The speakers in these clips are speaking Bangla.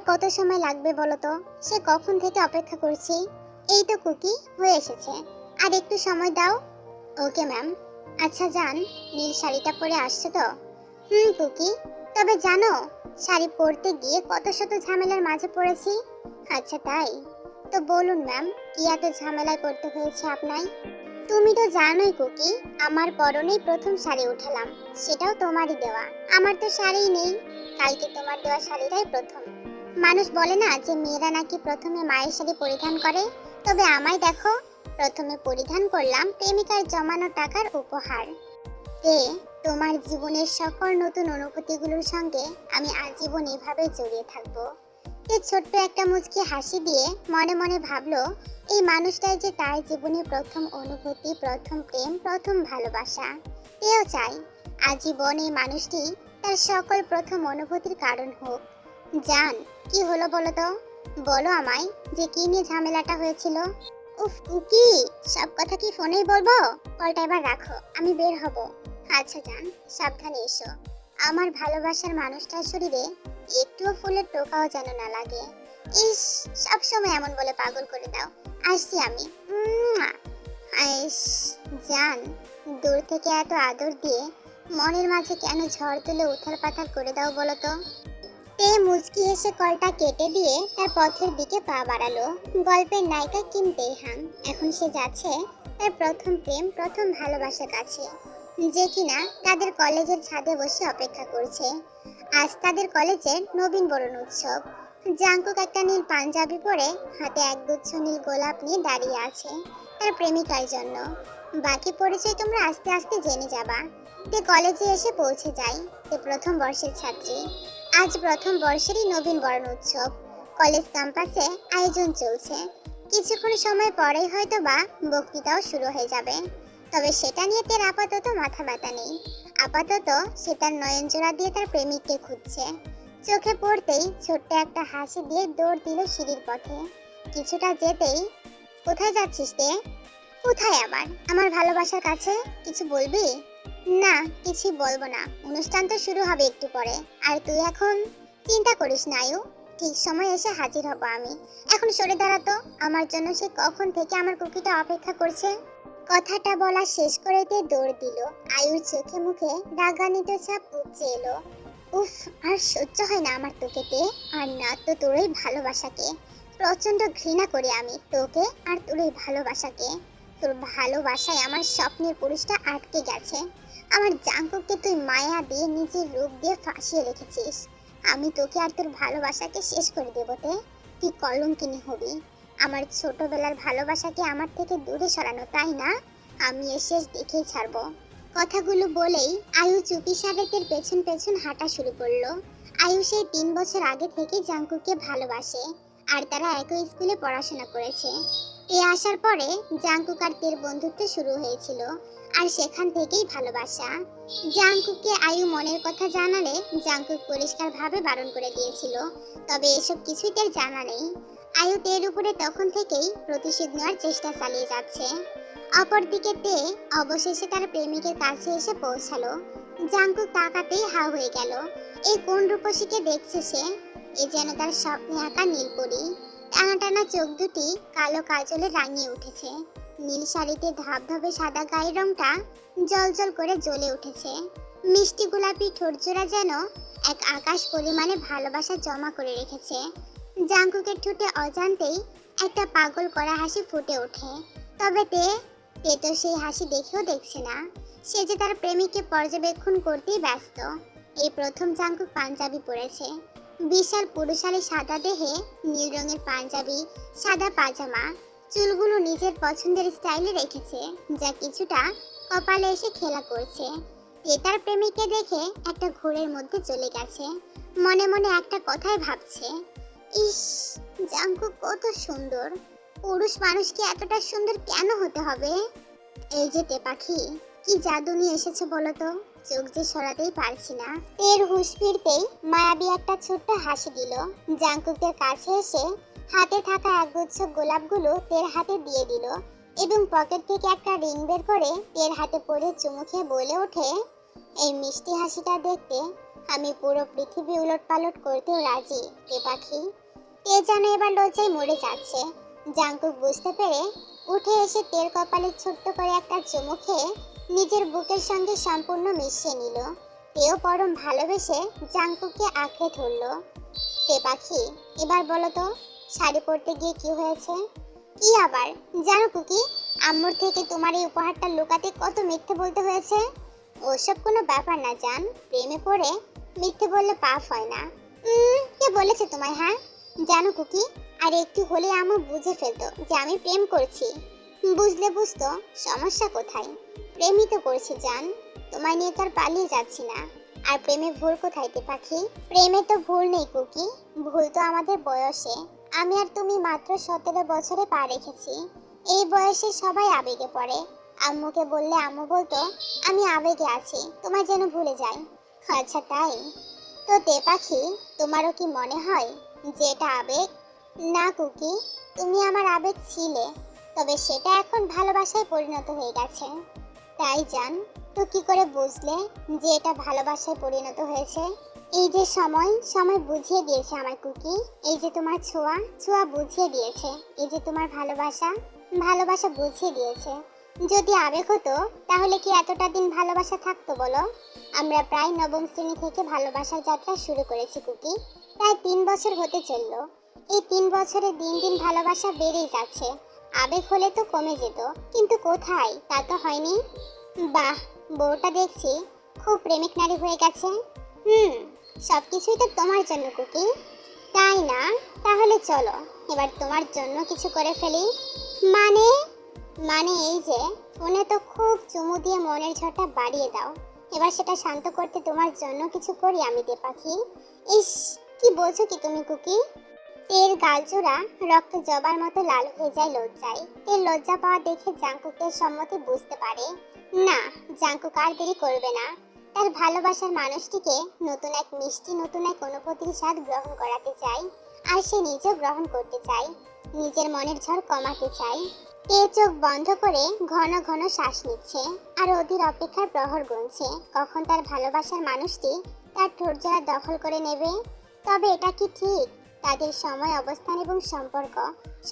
কত সময় লাগবে বলো তো? সে কখন থেকে অপেক্ষা করছি। এই তো কুকি হয়ে এসেছে, আর একটু সময় দাও। Okay ma'am. আচ্ছা যান, নীল শাড়িটা পরে আসছে তো? কুকি, তবে জানো শাড়ি পরতে গিয়ে কত শত ঝামেলার মাঝে পড়েছি। আচ্ছা তাই? তো বলুন ম্যাম, কি এত ঝামেলায় পড়তে হয়েছে আপনায়? তুমি তো জানোই কুকি, আমার পরনেই প্রথম শাড়ি উঠালাম, সেটাও তোমারই দেওয়া। আমার তো শাড়িই নেই, কালকে তোমার দেওয়া শাড়িটাই প্রথম। মানুষ বলে না যে মেয়েরা নাকি প্রথমে মায়ের শাড়ি পরিধান করে, তবে আমায় দেখো, প্রথমে পরিধান করলাম প্রেমিকার জমানো টাকার উপহার। তোমার জীবনের সকল নতুন অনুভূতিগুলোর সঙ্গে আমি আজীবন এভাবে জড়িয়ে থাকবো। ছোট্ট একটা মুচকি হাসি দিয়ে মনে মনে ভাবলো, এই মানুষটাই যে তার জীবনে প্রথম অনুভূতি, প্রথম প্রেম, প্রথম ভালোবাসা। এও চাই আজীবন এই মানুষটি তার সকল প্রথম অনুভূতির কারণ হোক। জান, কি হলো বলো তো? বলো আমায়, যে কি নিয়ে ঝামেলাটা হয়েছিল। উফ কুকি, সব কথা কি ফোনেই বলবো? কলটা এবার রাখো, আমি বের হব। আচ্ছা যান, সাবধানে এসো। আমার ভালোবাসার মানুষটার শরীরে একটুও ফুলের টোকাও যেন না লাগে। ইস, সবসময় এমন বলে পাগল করে দাও। আসছি আমি। আইস, জান, দূর থেকে এত আদর দিয়ে মনের মাঝে কেন ঝড় তুলে উথাল পাথাল করে দাও বলো তো? মুচকি এসে কলটা কেটে দিয়ে তার পথের দিকে পা বাড়ালো। গল্পের নায়িকা কিম তেহাং এখন সে যাচ্ছে তার প্রথম প্রেম, প্রথম ভালোবাসার কাছে, যে কিনা তাদের কলেজের ছাদে বসে অপেক্ষা করছে। আজ তাদের কলেজের নবীন বরণ উৎসব। জাংকুক একটা নীল পাঞ্জাবি পরে হাতে একগুচ্ছ নীল গোলাপ নিয়ে দাঁড়িয়ে আছে তার প্রেমিকার জন্য। বাকি পরিচয় তোমরা আস্তে আস্তে জেনে যাবা। কলেজে এসে পৌঁছে যায়। প্রথম বর্ষের ছাত্রী। আজ প্রথম বর্ষেরই নবীন বরণ উৎসব। কলেজ ক্যাম্পাসে আয়োজন চলছে। কিছুক্ষণ সময় পরেই হয়তো বা বক্তৃতাও শুরু হয়ে যাবে। তবে সেটা নিয়ে তার আপাতত মাথা ব্যথা নেই। আপাতত সে তার নয়নজোড়া দিয়ে তার প্রেমিককে খুঁজছে। চোখে পড়তেই ছোট্ট একটা হাসি দিয়ে দৌড় দিল সিঁড়ির পথে। কিছুটা যেতেই, কোথায় যাচ্ছিস তে? কোথায় আবার? আমার ভালোবাসার কাছে। কিছু বলবি? না, কিছুই বলবো না, অনুষ্ঠান তো শুরু হবে একটু পরে। আর তুই এখন চিন্তা করিস না আয়ু, ঠিক সময় এসে হাজির হব আমি। এখন সরে দাঁড়াতো, আমার জন্য সে কখন থেকে আমার কুকিটা অপেক্ষা করছে। কথাটা বলা শেষ করেতে দৌড় দিল। আয়ুর চোখে মুখে রাগান্বিত ছাপ উপচে এলো। উফ, আর সহ্য হয় না আমার তোকেতে, আর না তো তোর এই ভালোবাসাকে। প্রচন্ড ঘৃণা করি আমি তোকে আর তোর এই ভালোবাসাকে। তোর ভালোবাসায় আমার স্বপ্নের পুরুষটা আটকে গেছে। আমার জাঙ্কুককে তুই মায়া দিয়ে নিজের রূপ দিয়ে ফাঁসিয়ে রেখেছিস। আমি তোকে আর তোর ভালোবাসাকে শেষ করে দেবতে। তুই কলঙ্কিনী হবি। আমার ছোটবেলার ভালোবাসাকে আমার থেকে দূরে সরানো, তাই না? আমি এ শেষ দেখেই ছাড়বো। কথাগুলো বলেই আয়ু চুপি সাদেকের পেছন পেছন হাঁটা শুরু করলো। আয়ু সেই 3 বছর আগে থেকে জাঙ্কুককে ভালোবাসে, আর তারা একই স্কুলে পড়াশোনা করেছে। আসার পরে জাঙ্কুক আর তের বন্ধুত্ব শুরু হয়েছিল, আর সেখান থেকেই ভালোবাসা। জাঙ্কুককে আয়ু মনের কথা জানালে জাঙ্কুক পরিষ্কারভাবে বারণ করে দিয়েছিল, তবে এসব কিছুই তের জানা নেই। আয়ু তের উপরে তখন থেকেই প্রতিশোধ নেওয়ার চেষ্টা চালিয়ে যাচ্ছে। অপরদিকে তে অবশেষে তার প্রেমিকের কাছে এসে পৌঁছালো। জাঙ্কুক তাকাতেই হা হয়ে গেল। এই কোন রূপসীকে দেখছে সে? এ যেন তার স্বপ্নে আঁকা নীলপরি। টানা টানা চোখ দুটি কালো কাজলে রাঙিয়ে উঠেছে। নীল শাড়িতে ধবধবে সাদা গায়ের রংটা জলজল করে জ্বলে উঠেছে। মিষ্টি গোলাপি ঠোঁটজোড়া যেন এক আকাশ পরিমাণে ভালোবাসা জমা করে রেখেছে। জাঙ্কুকের ঠোঁটে অজান্তেই একটা পাগল করা হাসি ফুটে ওঠে। তবে তে তো সেই হাসি দেখেও দেখছে না। সে যে তার প্রেমিককে পর্যবেক্ষণ করতেই ব্যস্ত। এই প্রথম জাঙ্কুক পাঞ্জাবি পরেছে। বিশাল পুরুষালী সাদা দেহে নীল রঙের পাঞ্জাবি, সাদা পাজামা, চুলগুলো নিজের পছন্দের স্টাইলে রেখেছে, যা কিছুটা কপালে এসে খেলা করছে। তার প্রেমিককে দেখে একটা ঘোরের মধ্যে চলে গেছে। মনে মনে একটা কথাই ভাবছে, ইস, জাঙ্কুক কত সুন্দর। পুরুষ মানুষকে এতটা সুন্দর কেন হতে হবে? এই যে তে পাখি, কি জাদু নিয়ে এসেছে বলো তো? চোখ যে সরাতেই পারছি না। তের হুঁশ ফিরতেই মায়াবী একটা ছোট্ট হাসি দিল। জাঙ্কুকের কাছে এসে হাতে থাকা একগুচ্ছ গোলাপগুলো তের হাতে দিয়ে দিল এবং পকেট থেকে একটা রিং বের করে তের হাতে পরে চুমু খেয়ে বলে ওঠে, এই মিষ্টি হাসিটা দেখতে আমি পুরো পৃথিবী উলটপালট করতেও রাজি তে পাখি। তে যেন এবার লজ্জায় মরে যাচ্ছে। জাংকুক বুঝতে পেরে উঠে এসে তের কপালে ছোট্ট করে একটা চুমু খেয়ে নিজের বুকের সঙ্গে সম্পূর্ণ মিশিয়ে নিল। তেও পরম ভালোবেসে জাংকুককে আঁকড়ে ধরলো। তে পাখি, এবার বলো তো, শাড়ি পরতে গিয়ে কি হয়েছে? কি আবার? জানো কুকি, আম্মুর থেকে তোমার এই উপহারটা লুকাতে কত মিথ্যে বলতে হয়েছে। ওসব কোনো ব্যাপার না জান, প্রেমে পড়ে মিথ্যে বললে পাপ হয় না। কে বলেছে তোমায়? হ্যাঁ জানো কুকি, আর একটু হলে আম্মু বুঝে ফেলতো যে আমি প্রেম করছি। বুঝলে বুঝতো, সমস্যা কোথায়? প্রেমই তো করছি জান, তোমায় নিয়ে তো আর পালিয়ে যাচ্ছি না। আর প্রেমে ভুল কোথায় তে পাখি? প্রেমে তো ভুল নেই কুকি, ভুল তো আমাদের বয়সে। আমি আর তুমি মাত্র 17 বছরে পা রেখেছি। এই বয়সে সবাই আবেগে পড়ে। আম্মুকে বললে আম্মু বলতো আমি আবেগে আছি, তোমায় যেন ভুলে যাই। আচ্ছা তাই? তো তে পাখি, তোমারও কি মনে হয় যে এটা আবেগ? না কুকি, তুমি আমার আবেগ ছিলে, তবে সেটা এখন ভালোবাসায় পরিণত হয়ে গেছে। তাই জান, তো কি করে বুঝলে যে এটা ভালোবাসায় পরিণত হয়েছে? এই যে সময় সময় বুঝিয়ে দিয়েছে আমার কুকি, এই যে তোমার ছোঁয়া ছোঁয়া বুঝিয়ে দিয়েছে, এই যে তোমার ভালোবাসা ভালোবাসা বুঝিয়ে দিয়েছে। যদি আবেগ হতো তাহলে কি এতটা দিন ভালোবাসা থাকতো বলো? আমরা প্রায় নবম শ্রেণী থেকে ভালোবাসার যাত্রা শুরু করেছি কুকি, প্রায় 3 বছর হতে চললো। এই 3 বছরে দিন দিন ভালোবাসা বেড়েই যাচ্ছে। আবেগ হলে তো কমে যেত, কিন্তু কোথায়, তা তো হয়নি। বাহ, বউটা দেখছি খুব প্রেমিক নারী হয়ে গেছে। হুম, সবকিছুই তো তোমার জন্য কুকি, তাই না? তাহলে চলো এবার তোমার জন্য কিছু করে ফেলি। মানে? মানে এই যে ফোনে তো খুব চুমু দিয়ে মনের ঝড়টা বাড়িয়ে দাও, এবার সেটা শান্ত করতে তোমার জন্য কিছু করি আমি তে পাখি। ইস, কি বলছো কি তুমি কুকি? তের গালজোড়া রক্ত জবার মতো লাল হয়ে যায় লজ্জায়। তের লজ্জা পাওয়া দেখে জাংকুকের সম্মতি বুঝতে পারে। না, জাংকুক আর দেরি করবে না। তার ভালোবাসার মানুষটিকে নতুন এক মিষ্টি নতুন এক অনুভূতির স্বাদ গ্রহণ করাতে চায়, আর সে নিজেও গ্রহণ করতে চায়, নিজের মনের ঝড় কমাতে চায়। তে চোখ বন্ধ করে ঘন ঘন শ্বাস নিচ্ছে, আর অধীর অপেক্ষার প্রহর গুনছে কখন তার ভালোবাসার মানুষটি তার ঠোঁটজোড়া দখল করে নেবে। তবে এটা কি ঠিক? তাদের সময় অবস্থান এবং সম্পর্ক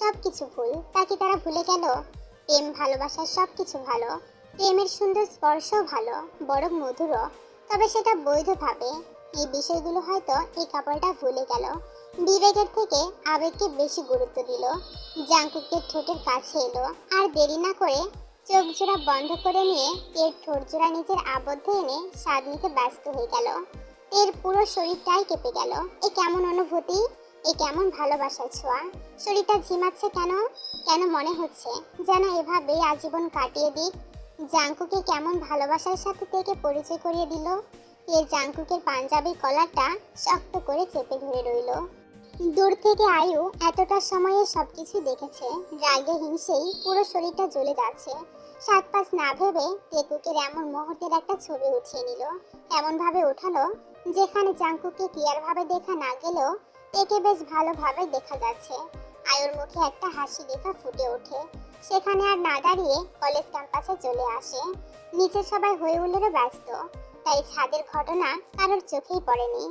সবকিছু ভুল, তাকে তারা ভুলে গেল। প্রেম ভালোবাসার সবকিছু ভালো, প্রেমের সুন্দর স্পর্শও ভালো, বরং মধুরও, তবে সেটা বৈধভাবে। এই বিষয়গুলো হয়তো এই কাপড়টা ভুলে গেল, বিবেকের থেকে আবেগকে বেশি গুরুত্ব দিল। জাংকুকের ঠোঁটের কাছে এলো, আর দেরি না করে চোখ জোড়া বন্ধ করে নিয়ে এর ঠোঁট জোড়া নিজের আবদ্ধে এনে স্বাদ নিতে ব্যস্ত হয়ে গেল। এর পুরো শরীরটাই কেঁপে গেল। এ কেমন অনুভূতি, এ কেমন ভালোবাসার ছোঁয়া! শরীরটা ঝিমাচ্ছে কেন? কেন মনে হচ্ছে যেন এভাবেই আজীবন কাটিয়ে দিক। জাংকুকে কেমন ভালোবাসার সাথে থেকে পরিচয় করিয়ে দিল। এ জাংকুকের পাঞ্জাবির কলারটা শক্ত করে চেপে ধরে রইল। দূর থেকে আয়ু এতটা সময়ে সবকিছু দেখেছে, রাগে হিংসেই পুরো শরীরটা জ্বলে যাচ্ছে। 7-5 না ভেবে টেকুকের এমন মুহূর্তের একটা ছবি উঠিয়ে নিল, এমন ভাবে উঠালো যেখানে জাংকুকে ক্লিয়ার ভাবে দেখা না গেলেও একে বেশ ভালোভাবে দেখা যাচ্ছে। আয়ুর মুখে একটা হাসি রেখা ফুটে ওঠে, সেখানে আর না দাঁড়িয়ে কলেজ ক্যাম্পাসে চলে আসে। নিচে সবাই হয়ে উঠলেও ব্যস্ত, তাই ছাদের ঘটনা কারোর চোখেই পড়েনি।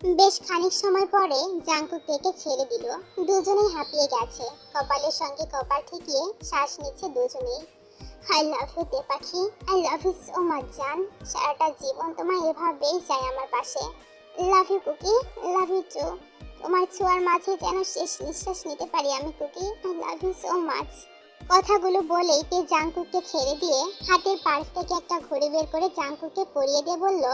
বেশ খানিক সময় পরে জাংকুক তেকে ছেড়ে দিল। দুজনেই হাঁপিয়ে গেছে, কপালের সঙ্গে কপাল ঠেকিয়ে শ্বাস নিচ্ছে দুজনেই। আই লাভ ইউ তে পাখি, I love you so much জান। সারাটা জীবন তোমায় এভাবেই চাই আমার পাশে। Love you Kuki, love you too. তোমার ছোঁয়ার মাঝে যেন শেষ নিঃশ্বাস নিতে পারি আমি Kuki. I love you so much. কথাগুলো বলেই তে জাংকুককে ছেড়ে দিয়ে হাতের পার্স থেকে একটা ঘড়ি বের করে জাংকুককে পরিয়ে দিয়ে বলল,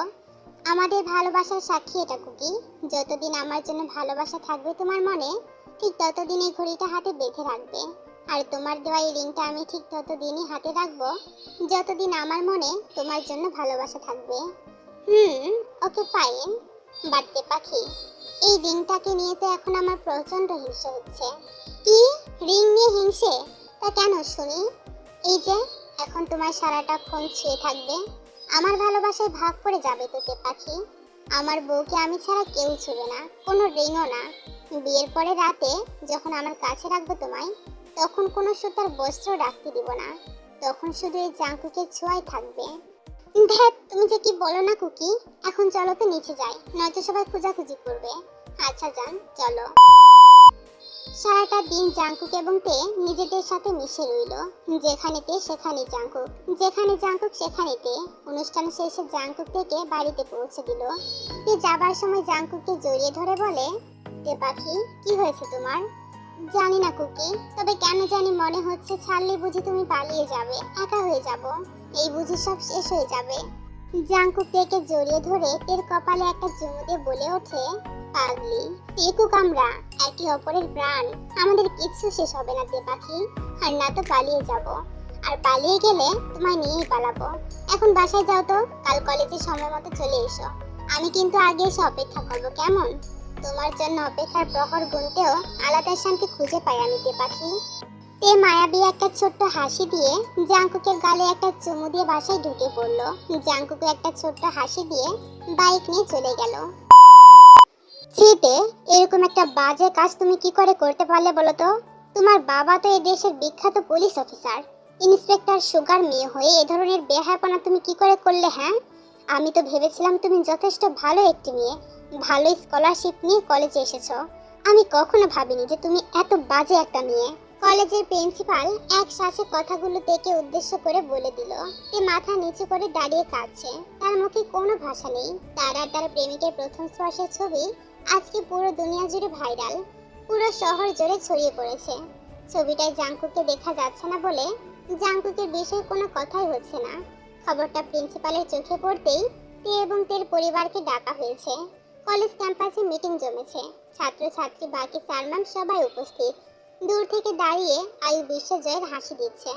আমাদের ভালোবাসার সাক্ষী এটা কুকি। যতদিন আমার জন্য ভালোবাসা থাকবে তোমার মনে, ঠিক ততদিন এই ঘড়িটা হাতে বেঁধে রাখবে। আর তোমার দেওয়া এই রিংটা আমি ঠিক ততদিনই হাতে রাখবো যতদিন আমার মনে তোমার জন্য ভালোবাসা থাকবে। Okay fine. বাড়তে পাখি, এই রিংটাকে নিয়ে তো এখন আমার প্রচন্ড হিংসে হচ্ছে। কি? রিং নিয়ে হিংসে? তা কেন শুনি? এই যে এখন তোমার সারাটা ফোন ছুঁয়ে থাকবে, আমার ভালোবাসায় ভাগ পড়ে যাবে তোকে পাখি। আমার বউকে আমি ছাড়া কেউ ছুবে না, কোনো রিংও না। বিয়ের পরে রাতে যখন আমার কাছে রাখবো তোমায়, তখন কোনো সুতার বস্ত্র রাখতে দিব না, তখন শুধু এই জাংকুকের ছোঁয়াই থাকবে। ধ্যাত, তুমি যে কি বলো না কুকি। এখন চলো তো নিচে যাই, নয়তো সবাই খোঁজাখুঁজি করবে। আচ্ছা যান, চলো। সারাটা দিন জাংকুক এবং তে নিজেদের সাথে মিশে রইল। যেখানে তে সেখানে জাংকুক, যেখানে জাংকুক সেখানে তে। অনুষ্ঠান শেষে জাংকুক থেকে বাড়িতে পৌঁছে দিল। তে যাবার সময় জাংকুককে জড়িয়ে ধরে বলে, তে পাখি, কি হয়েছে তোমার? জানি না কুকি, তবে কেন জানি মনে হচ্ছে ছাড়লে বুঝি তুমি পালিয়ে যাবে, একা হয়ে যাব, এই বুঝি সব শেষ হয়ে যাবে। জাংকুক তেকে জড়িয়ে ধরে তের কপালে একটা চুমু দিয়ে বলে ওঠে, পাগলি, টেকুক আমরা একে অপরের প্রাণ, আমাদের কিচ্ছু শেষ হবে না তে পাখি। আর না তো পালিয়ে যাব, আর পালিয়ে গেলে তোমায় নিয়েই পালাবো। এখন বাসায় যাও তো, কাল কলেজে সময় মতো চলে এসো। আমি কিন্তু আগে এসে অপেক্ষা করবো, কেমন? তোমার জন্য অপেক্ষার প্রহর গুনতেও আলাদা শান্তি খুঁজে পাই আমি তে পাখি। তে মায়াবী একটা ছোট্ট হাসি দিয়ে জাংকুকের গালে একটা চুমু দিয়ে বাসায় ঢুকে পড়লো। জাংকুকে একটা ছোট্ট হাসি দিয়ে বাইক নিয়ে চলে গেল। ছিতে, এরকম একটা বাজে কাজ তুমি কি করে করতে পারলে বলো তো? তোমার বাবা তো এই দেশের বিখ্যাত পুলিশ অফিসার, ইন্সপেক্টর সুগার মেয়ে হয়ে এ ধরনের বেহায়াপনা তুমি কি করে করলে? হ্যাঁ, আমি তো ভেবেছিলাম তুমি যথেষ্ট ভালো একটি মেয়ে, ভালো স্কলারশিপ নিয়ে কলেজে এসেছো। আমি কখনো ভাবিনি যে তুমি এত বাজে একটা মেয়ে। কলেজের প্রিন্সিপাল এক শ্বাসে কথাগুলো দেখে উদ্দেশ্য করে বলে দিল। সে মাথা নিচু করে দাঁড়িয়ে কাঁদছে, তার মুখে কোনো ভাষা নেই। তার আর তার প্রেমিকের প্রথম স্পর্শের ছবি আজকে পুরো দুনিয়া জুড়ে ভাইরাল, পুরো শহর জুড়ে ছড়িয়ে পড়েছে। ছবিটায় জাংকুককে দেখা যাচ্ছে না বলে জাংকুকের বিষয়ে কোনো কথাই হচ্ছে না। খবরটা প্রিন্সিপালের চোখে পড়তেই তে এবং তের পরিবারকে ডাকা হয়েছে। কলেজ ক্যাম্পাসে মিটিং জমেছে, ছাত্রছাত্রী, বাকি স্যার ম্যাম সবাই উপস্থিত। দূর থেকে দাঁড়িয়ে আয়ু বিশ্বজয়ের হাসি দিচ্ছে।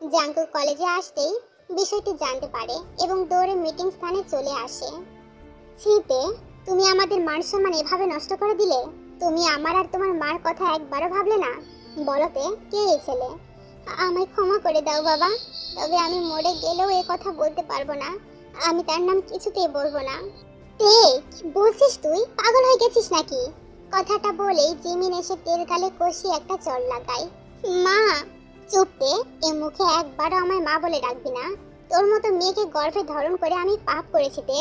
জাংকুক কলেজে আসতেই বিষয়টি জানতে পারে এবং দৌড়ে মিটিং স্থানে চলে আসে। ছিতে, তুমি আমাদের মান সম্মান এভাবে নষ্ট করে দিলে? তুমি আমার আর তোমার মার কথা একবারও ভাবলে না? বলতে, কে এই ছেলে? আমায় ক্ষমা করে দাও বাবা, তবে আমি মরে গেলেও এ কথা বলতে পারবো না। আমি তার নাম কিছুতেই বলবো না। তে, কি বলছিস তুই? পাগল হয়ে গেছিস নাকি? কথাটা বলেই জিমিন এসে তেল গালে কষিয়ে একটা চড় লাগায়। মা! চুপ তে, এ মুখে একবারও আমায় মা বলে ডাকবি না। তোর মতো মেয়েকে গর্ভে ধারণ করে আমি পাপ করেছি তে।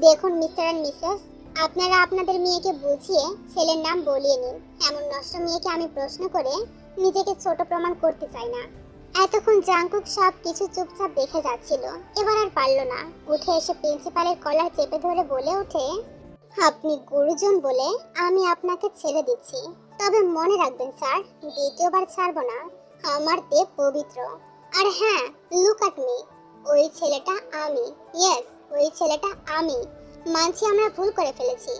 দেখুন মিস্টার অ্যান্ড মিসেস, আপনারা আপনাদের মেয়েকে বুঝিয়ে ছেলের নাম বলিয়ে নিন। এমন নষ্ট মেয়েকে আমি প্রশ্ন করে নিজেকে ছোট প্রমাণ করতে চাই না। এতক্ষণ জাংকুক সব কিছু চুপচাপ দেখে যাচ্ছিল, এবার আর পারল না। উঠে এসে প্রিন্সিপালের কলার চেপে ধরে বলে ওঠে, আপনি গুরুজন বলে আমি আপনাকে ছেড়ে দিচ্ছি, তবে মনে রাখবেন স্যার, দ্বিতীয়বার ছাড়বো না। আমার দেব পবিত্র। আর হ্যাঁ, লুক অ্যাট মি, ওই ছেলেটা আমি। ইয়েস, ওই ছেলেটা আমি। মানছি আমরা ভুল করে ফেলেছি,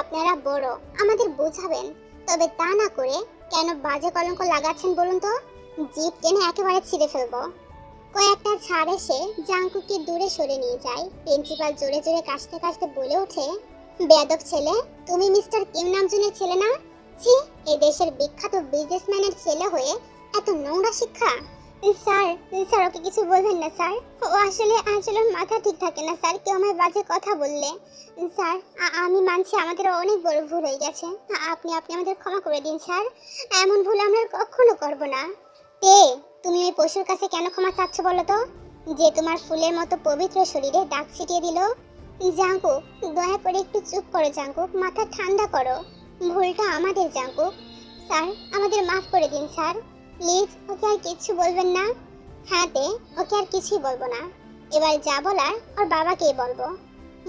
আপনারা বড়, আমাদের বোঝাবেন। তবে তা না করে কেন বাজে কলঙ্ক লাগাচ্ছেন বলুন তো? জিপ টেনে একেবারে ছিঁড়ে ফেলবো। কয়েকটা ছাড় এসে জাংকুককে দূরে সরে নিয়ে যায়। প্রিন্সিপাল জোরে জোরে কাশতে কাশতে বলে ওঠে, বেয়াদব ছেলে, তুমি মিস্টার কিম নামজনের ছেলে না? ছি, এই দেশের বিখ্যাত বিজনেসম্যানের ছেলে হয়ে এত নোংরা শিক্ষা! স্যার, স্যার ওকে কিছু বলবেন না স্যার, ও আসলে আসলে মাথা ঠিক থাকে না স্যার, কেউ আমায় বাজে কথা বললে। স্যার, আমি মানছি আমাদের অনেক বড় ভুল হয়ে গেছে, আপনি আপনি আমাদের ক্ষমা করে দিন স্যার, এমন ভুল আমরা কখনো করব না। তে, তুমি ওই পশুর কাছে কেন ক্ষমা চাচ্ছ বলো তো, যে তোমার ফুলের মতো পবিত্র শরীরে দাগ ছিটিয়ে দিল? জাংকুক, দয়া করে একটু চুপ করো জাংকুক, মাথা ঠান্ডা করো। ভুলটা আমাদের জাংকুক। স্যার, আমাদের মাফ করে দিন স্যার, প্লিজ। ওকে আর কিচ্ছু বলবেন না? হ্যাঁ তে, ওকে আর কিছুই বলবো না। এবার যা বলার ওর বাবাকেই বলবো।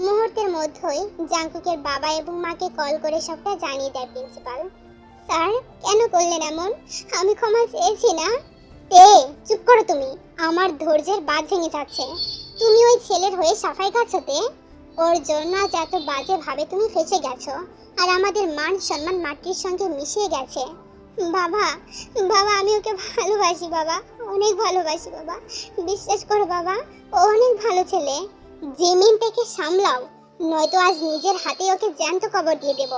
মুহূর্তের মধ্যেই জাংকুকের বাবা এবং মাকে কল করে সবটা জানিয়ে দেয় প্রিন্সিপাল। স্যার, কেন করলেন এমন? আমি ক্ষমা চেয়েছি না। তে, চুপ করো তুমি, আমার ধৈর্যের বাঁধ ভেঙে যাচ্ছে। তুমি ওই ছেলের হয়ে সাফাই গাচ্ছ তে? ওর জন্য আজ এত বাজে ভাবে তুমি ফেসে গেছো, আর আমাদের মান সম্মান মাটির সঙ্গে মিশিয়ে গেছে। বাবা, বাবা আমি ওকে ভালোবাসি বাবা, অনেক ভালোবাসি বাবা, বিশ্বাস করো বাবা, ও অনেক ভালো ছেলে। জিমিন থেকে সামলাও, নয়তো আজ নিজের হাতে ওকে জ্যান্ত কবর দিয়ে দেব।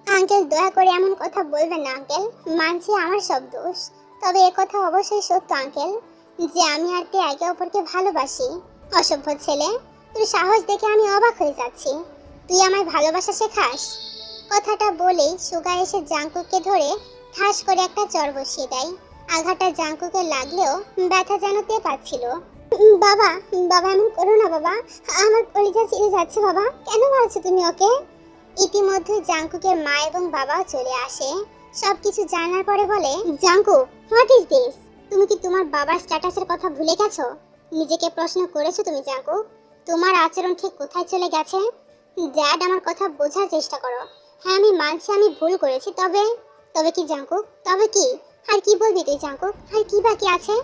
আঙ্কেল, দয়া করে এমন কথা বলবেন না আঙ্কেল, মানছি আমার সব দোষ, তবে এ কথা অবশ্যই সত্য আঙ্কেল, যে আমি আর তে একে অপরকে ভালোবাসি। অসভ্য ছেলে, তোর সাহস দেখে আমি অবাক হয়ে যাচ্ছি, তুই আমায় ভালোবাসা শেখাস? কথাটা বলেই সুগা এসে জাংকুককে ধরে ঠাস করে একটা চড় বসিয়ে দেয়। আঘাতটা জাংকুকে লাগলেও ব্যথা যেন তে পাচ্ছিল। বাবা, বাবা এমন করো না বাবা, আমার কলিজা ছিঁড়ে যাচ্ছে বাবা, কেন মারছো তুমি ওকে? ইতিমধ্যে জাঙ্কুকের মা এবং বাবা চলে আসে। সবকিছু জানার পরে বলে, জাঙ্কুক, হোয়াট ইজ দিস? তুমি কি তোমার বাবার স্ট্যাটাসের কথা ভুলে গেছো? নিজেকে প্রশ্ন করেছো তুমি জাঙ্কুক? তোমার আচরণ ঠিক কোথায় চলে গেছে? ড্যাড, আমার কথা বোঝার চেষ্টা করো। হ্যাঁ, আমি মানছি আমি ভুল করেছি, তবে তবে কি জাঙ্কুক, তবে কি? আর কি বলবি তুই জাঙ্কুক? আর কি বাকি আছে?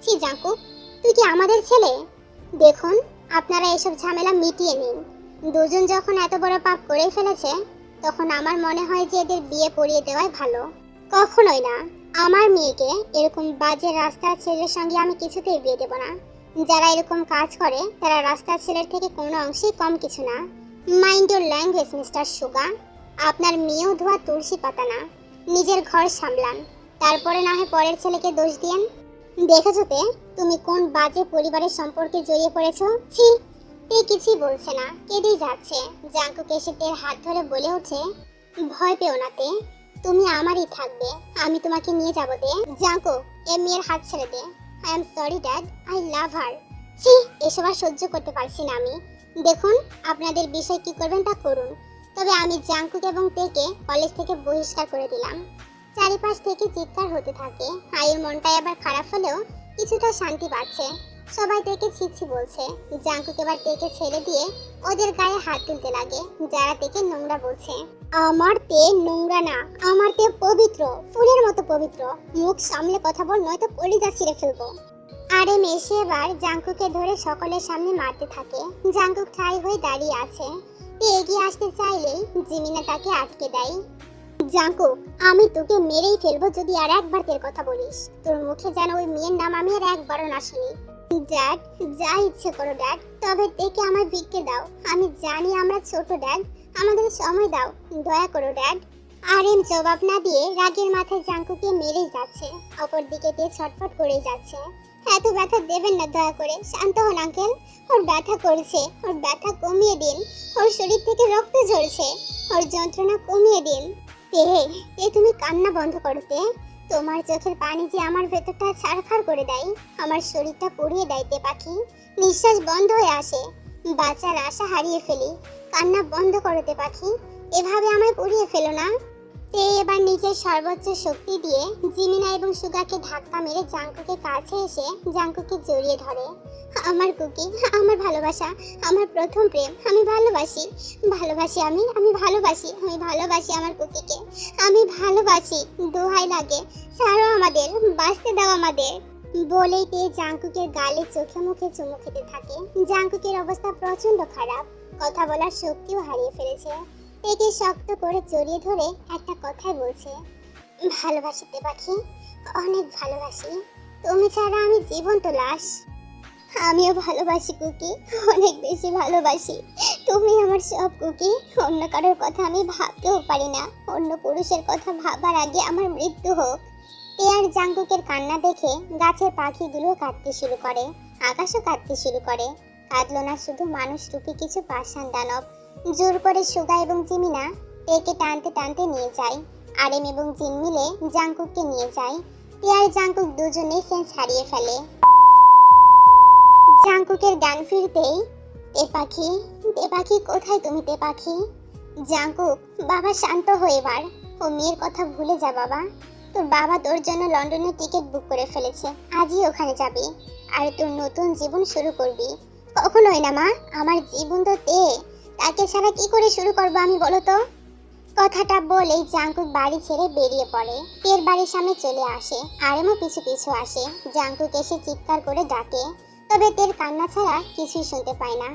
ছি জাঙ্কুক, তুই কি আমাদের ছেলে? দেখুন, আপনারা এসব ঝামেলা মিটিয়ে নিন। দুজন যখন এত বড় পাপ করে ফেলেছে, তখন আমার মনে হয় যে এদের বিয়ে পড়িয়ে দেওয়াই ভালো। কখনোই না। আমার মেয়েকে এরকম বাজে রাস্তার ছেলের সঙ্গে আমি কিছুতেই বিয়ে দেব না। যারা এরকম কাজ করে তারা রাস্তার ছেলের থেকে কোনো অংশেই কম কিছু না। মাইন্ড ইউর ল্যাঙ্গুয়েজ মিস্টার সুগা। আপনার মেয়েও ধোয়া তুলসী পাতা না। নিজের ঘর সামলান, তারপরে না হয় পরের ছেলেকে দোষ দিয়েন। দেখেছো তে, তুমি কোন বাজে পরিবারের সম্পর্কে জড়িয়ে পড়েছো? ছি। তে কিছুই বলছে না, কেঁদেই যাচ্ছে। জাঙ্কুক এসে তের হাত ধরে বলে ওঠে, ভয় পেও না তে, তুমি আমারই থাকবে, আমি তোমাকে নিয়ে যাবো তে। জাঙ্কুক, এ মেয়ের হাত ছেড়ে দে। I am sorry dad, I love her. ছি, এসব আর সহ্য করতে পারছি না আমি। দেখুন, আপনাদের বিষয় কি করবেন তা করুন, তবে আমি জাঙ্কুক এবং তেকে কলেজ থেকে বহিষ্কার করে দিলাম। চারিপাশ থেকে চিৎকার হতে থাকে। আয়ুর মনটাই আবার খারাপ হলেও কিছুটা শান্তি পাচ্ছে। সবাই তেকে ছিছি বলছে। জাঙ্কুক এবার তেকে ছেড়ে দিয়ে ওদের গায়ে হাত তুলতে লাগে, যারা তেকে নোংরা বলছে। আমার তে নোংরা না, আমার তে পবিত্র, ফুলের মতো পবিত্র। মুখ সামলে কথা বল, নয়তো কলিজা ছিঁড়ে ফেলবো। আরে মেশে এবার জাঙ্কুকে ধরে সকলের সামনে মারতে থাকে। জাঙ্কুক ঠাই হয়ে দাঁড়িয়ে আছে। তে এগিয়ে আসতে চাইলেই জিমিনা তাকে আটকে দেয়। জাঙ্কুক, আমি তোকে মেরেই ফেলবো যদি আর একবার তের কথা বলিস। তোর মুখে যেন ওই মেয়ের নাম আমি আর একবারও না শুনি। ড্যাড, যা ইচ্ছে করো ড্যাড, তবে তেকে আমায় ভিক্ষে দাও। আমি জানি আমরা ছোট ড্যাড, আমাদের সময় দাও, দয়া করো ড্যাড। আরএম জবাব না দিয়ে রাগের মাথায় জাঙ্কুকে মেরেই যাচ্ছে। অপরদিকে তে ছটফট করেই যাচ্ছে। এত ব্যথা দেবেন না, দয়া করে শান্ত হন আঙ্কেল। ওর ব্যথা করছে, ওর ব্যথা কমিয়ে দিন। ওর শরীর থেকে রক্ত ঝরছে, ওর যন্ত্রণা কমিয়ে দিন। তে, তুমি কান্না বন্ধ করতে। তোমার চোখের পানি যে আমার ভেতরটা ছারখার করে দেয়, আমার শরীরটা পুড়িয়ে দেয় তে পাখি। নিঃশ্বাস বন্ধ হয়ে আসে, বাঁচার আশা হারিয়ে ফেলি। কান্না বন্ধ করতে পাখি, এভাবে আমায় পুড়িয়ে ফেলো না। তে এবার নিজের সর্বোচ্চ শক্তি দিয়ে জিমিনা এবং সুগাকে ধাক্কা মেরে জাঙ্কুকে কাছে এসে জাঙ্কুকে জড়িয়ে ধরে। আমার কুকি, আমার ভালোবাসা, আমার প্রথম প্রেম, আমি ভালোবাসি, ভালোবাসি, আমি ভালোবাসি, আমি ভালোবাসি আমার কুকিকে, আমি ভালোবাসি। দোহাই লাগে, ছাড়ো আমাদের, বাঁচতে দাও আমাদের। বলেই তে জাঙ্কুকের গালে চোখে মুখে চুমু খেতে থাকে। জাঙ্কুকের অবস্থা প্রচন্ড খারাপ, কথা বলার শক্তিও হারিয়ে ফেলেছে। তেকে শক্ত করে জড়িয়ে ধরে একটা কথাই বলছে, ভালোবাসি তে পাখি, অনেক ভালোবাসি। তুমি ছাড়া আমি জীবন্ত লাশ। আমিও ভালোবাসি কুকি, অনেক বেশি ভালোবাসি। তুমি আমার সব কুকি। অন্য কারোর কথা আমি ভাবতেও পারি না। অন্য পুরুষের কথা ভাবার আগে আমার মৃত্যু হোক। তে আর জাঙ্কুকের কান্না দেখে গাছের পাখিগুলো কাঁদতে শুরু করে, আকাশও কাঁদতে শুরু করে। কাঁদলো না শুধু মানুষ রূপী কিছু পাষাণ দানব। জোর করে সুগা এবং জিমিনা তেকে টানতে টানতে নিয়ে যায়। আরেম এবং জিন মিলে জাঙ্কুককে নিয়ে যায়। তে আর জাঙ্কুক দুজনেই সেন্স হারিয়ে ফেলে। জাঙ্কুকের গান ফিরতেই, তে পাখি, তে পাখি কোথায় তুমি তে পাখি? জাঙ্কুক, বাবা শান্ত হয়ে এবার। ও মেয়ের কথা ভুলে যা বাবা। তোর বাবা তোর জন্য লন্ডনের টিকিট বুক করে ফেলেছে, আজই ওখানে যাবি আর তোর নতুন জীবন শুরু করবি। কখনোই না মা, আমার জীবন তো তে, তাকে ছাড়া কি করে শুরু করবো আমি বলো তো? কথাটা বলেই জাঙ্কুক বাড়ি ছেড়ে বেরিয়ে পড়ে। তের বাড়ির সামনে চলে আসে, আরেমও পিছু পিছু আসে। জাঙ্কুক এসে চিৎকার করে ডাকে, তবে তের কান্না ছাড়া কিছুই শুনতে পায় না।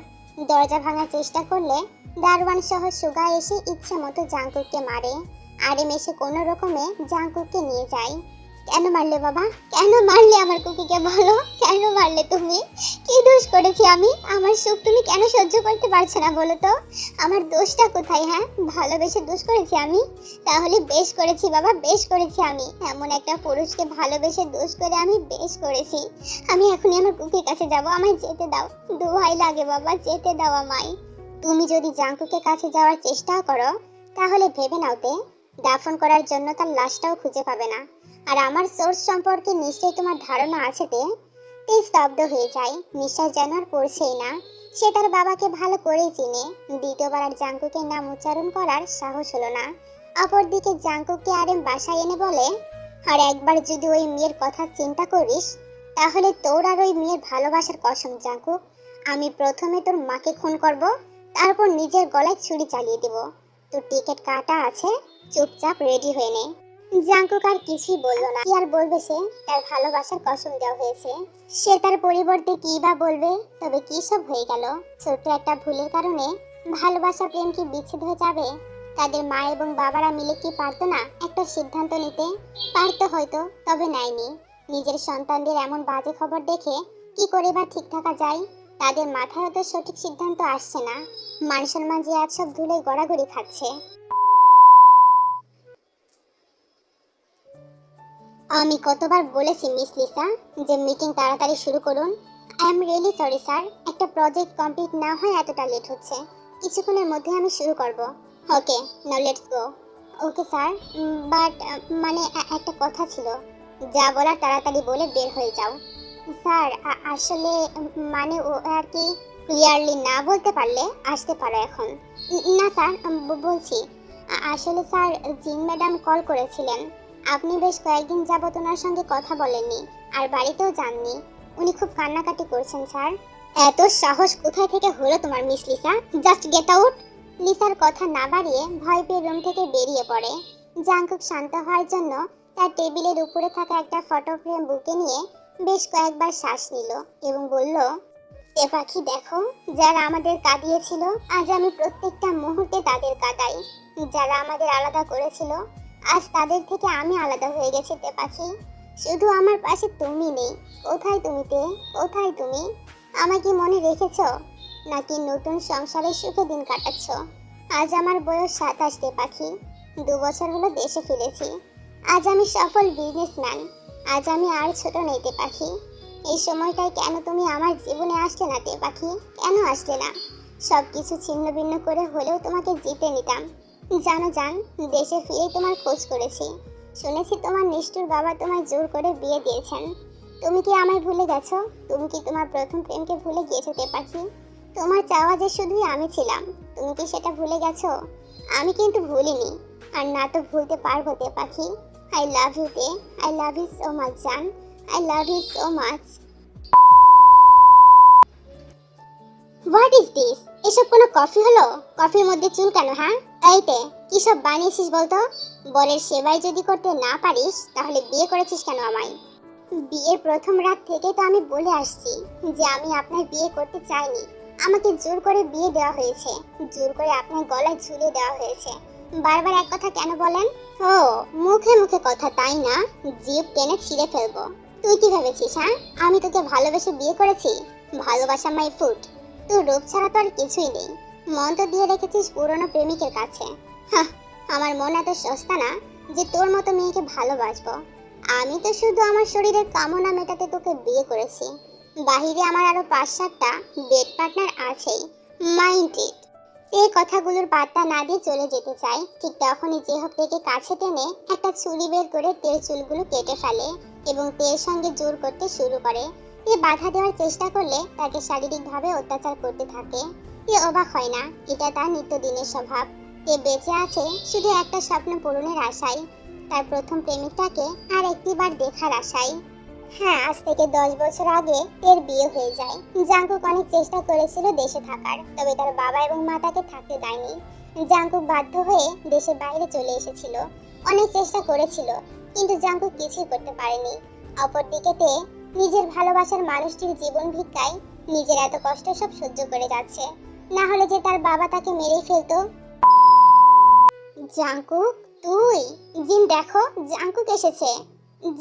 দরজা ভাঙার চেষ্টা করলে দারওয়ান সহ সুগা এসে ইচ্ছে মতো জাঙ্কুককে মারে। আরেম এসে কোনো রকমে জাঙ্কুককে নিয়ে যায়। কেন মারলে বাবা, কেন মারলে আমার কুকিকে বলো? কেন মারলে তুমি? কি দোষ করেছি আমি? আমার সুখ তুমি কেন সহ্য করতে পারছো না বলো তো? আমার দোষটা কোথায়? হ্যাঁ, ভালোবেসে দোষ করেছি আমি? তাহলে বেশ করেছি বাবা, বেশ করেছি আমি। এমন একটা পুরুষকে ভালোবেসে দোষ করে আমি বেশ করেছি। আমি এখনই আমার কুকির কাছে যাব, আমায় যেতে দাও, দোহাই লাগে বাবা, যেতে দাও আমায়। তুমি যদি জাঙ্কুকের কাছে যাওয়ার চেষ্টা করো তাহলে ভেবে নাও তে, দাফন করার জন্য তার লাশটাও খুঁজে পাবে না। আর আমার সোর্স সম্পর্কে নিশ্চয়ই তোমার ধারণা আছে তে। তে স্তব্ধ হয়ে যায়, নিঃশ্বাস যেন আর পড়ছেই না। সে তার বাবাকে ভালো করেই চিনে। দ্বিতীয়বার আর জাঙ্কুকের নাম উচ্চারণ করার সাহস হলো না। অপরদিকে জাঙ্কুককে আরেম বাসায় এনে বলে, আর একবার যদি ওই মেয়ের কথা চিন্তা করিস তাহলে তোর আর ওই মেয়ের ভালোবাসার কসম জাঙ্কুক, আমি প্রথমে তোর মাকে খুন করব, তারপর নিজের গলায় ছুরি চালিয়ে দেব। তোর টিকিট কাটা আছে, চুপচাপ রেডি হয়ে নে। জাঙ্কুক আর কিছুই বলল না। কি আর বলবে সে? তার ভালোবাসার কসম দেওয়া হয়েছে, সে তার পরিবর্তে কি বা বলবে? তবে কি সব হয়ে গেল। ছোট্ট একটা ভুলের কারণে ভালোবাসা প্রেম কি বিচ্ছেদ হয়ে যাবে? তাদের মা এবং বাবারা মিলে কি পারতো না একটা সিদ্ধান্ত নিতে? পারতো হয়তো, তবে নেয়নি। নিজের সন্তানদের এমন বাজে খবর দেখে কি করে বা ঠিক থাকা যায়? তাদের মাথায় তো সঠিক সিদ্ধান্ত আসছে না। মান সম্মান যে আজ সব ধুলে গড়াগড়ি খাচ্ছে। আমি কতবার বলেছি মিস লিসা যে মিটিং তাড়াতাড়ি শুরু করুন। I am really sorry sir, একটা প্রজেক্ট কমপ্লিট না হয় এতটা লেট হচ্ছে। কিছুক্ষণের মধ্যে আমি শুরু করব। Okay, now let's go. Okay sir, but মানে একটা কথা ছিল। যা বলার তাড়াতাড়ি বলে বের হয়ে যাও। স্যার আসলে মানে ও আর কি, ক্লিয়ারলি না বলতে পারলে আসতে পারো এখন। না স্যার, বলছি আসলে স্যার জিন ম্যাডাম কল করেছিলেন। আপনি বেশ কয়েকদিন যাবত ওনার সঙ্গে কথা বলেননি আর বাড়িতেও যাননি। উনি খুব কান্নাকাটি করছেন স্যার। এত সাহস কোথায় থেকে হলো তোমার Miss Lisa? Just get out. লিসার কথা না বাড়িয়ে ভয় পেয়ে রুম থেকে বেরিয়ে পড়ে। জাঙ্কুক শান্ত হওয়ার জন্য তার টেবিলের উপরে থাকা একটা ফটো ফ্রেম বুকে নিয়ে বেশ কয়েকবার শ্বাস নিল এবং বলল, এ পাখি দেখো, যারা আমাদের কাঁদিয়েছিল আজ আমি প্রত্যেকটা মুহূর্তে তাদের কাঁদাই। যারা আমাদের আলাদা করেছিল আজ তাদের থেকে আমি আলাদা হয়ে গেছি তে পাখি। শুধু আমার পাশে তুমি নেই। কোথায় তুমি তে? কোথায় তুমি? আমাকে মনে রেখেছো নাকি নতুন সংসারে সুখে দিন কাটাচ্ছ? আজ আমার বয়স 27 তে পাখি। 2 বছর হলো দেশে ফিরেছি। আজ আমি সফল বিজনেসম্যান। আজ আমি আর ছোট নেই তে পাখি। এই সময়টায় কেন তুমি আমার জীবনে আসলে না তে পাখি? কেন আসলে না? সবকিছু ছিন্ন ভিন্ন করে হলেও তোমাকে জিতে নিতাম। জানো জান, দেশে ফিরে তোমার খোঁজ করেছি। শুনেছি তোমার নিষ্ঠুর বাবা তোমায় জোর করে বিয়ে দিয়েছেন। তুমি কি আমায় ভুলে গেছো? তুমি কি তোমার প্রথম প্রেমকে ভুলে গিয়েছো তে পাখি? তোমার চাওয়া যে শুধুই আমি ছিলাম, তুমি কি সেটা ভুলে গেছো? আমি কিন্তু ভুলিনি, আর না তো ভুলতে পারবো তে পাখি। আই লাভ ইউ তে, I love you so much জান, I love you so much. What is this? এসব কোনো কফি হলো? কফির মধ্যে চুল কেন? হ্যাঁ এইতে কি সব বানিয়েছিস বলতো? বরের সেবাই যদি করতে না পারিস তাহলে বিয়ে করেছিস কেন আমায়? বিয়ের প্রথম রাত থেকে তো আমি বলে আসছি যে আমি আপনার বিয়ে করতে চাইনি। আমাকে জোর করে বিয়ে দেওয়া হয়েছে, জোর করে আপনার গলায় ঝুলিয়ে দেওয়া হয়েছে। বারবার এক কথা কেন বলেন? ও, মুখে মুখে কথা তাই না? জিভ টেনে ছিঁড়ে ফেলবো। তুই কি ভেবেছিস হ্যাঁ আমি তোকে ভালোবেসে বিয়ে করেছি? ভালোবাসা মাই ফুড। তোর রূপ ছাড়া তো আর কিছুই নেই। মন তো দিয়ে রেখেছিস পুরনো প্রেমিকের কাছে। হ্যাঁ, আমার মন এত সস্তা না যে তোর মতো মেয়েকে ভালোবাসবো। আমি তো শুধু আমার শরীরের কামনা মেটাতে তোকে বিয়ে করেছি। বাহিরে আমার আরো 5-7টা বেড পার্টনার আছেই। Mind it. এই কথাগুলোর পাত্তা না দিয়ে চলে যেতে চায়, ঠিক তখনই জেহব থেকে কাছে টেনে একটা ছুরি বের করে তের চুলগুলো কেটে ফেলে এবং তের সঙ্গে জোর করতে শুরু করে। এ বাধা দেওয়ার চেষ্টা করলে তাকে শারীরিকভাবে অত্যাচার করতে থাকে। এ অবাক হয় না, এটা তার নিত্যদিনের স্বভাব। এ বেঁচে আছে শুধু একটা স্বপ্ন পূরণের আশায়, তার প্রথম প্রেমিকটাকে আর একটিবার দেখার আশায়। হ্যাঁ, আজ থেকে 10 বছর আগে এর বিয়ে হয়ে যায়। জাঙ্কুক অনেক চেষ্টা করেছিল দেশে থাকার, তবে তার বাবা এবং মা তাকে থাকতে দেয়নি। জাঙ্কুক বাধ্য হয়ে দেশের বাইরে চলে এসেছিল। অনেক চেষ্টা করেছিল, কিন্তু জাঙ্কুক কিছুই করতে পারেনি। অপরদিকে তে নিজের ভালোবাসার মানুষটির জীবন ভিক্ষায় নিজের এত কষ্ট সব সহ্য করে যাচ্ছে। না হলে যে তার বাবা তাকে মেরেই ফেলতো। জাঙ্কুক, তুই? জিন দেখো, জাঙ্কুক এসেছে।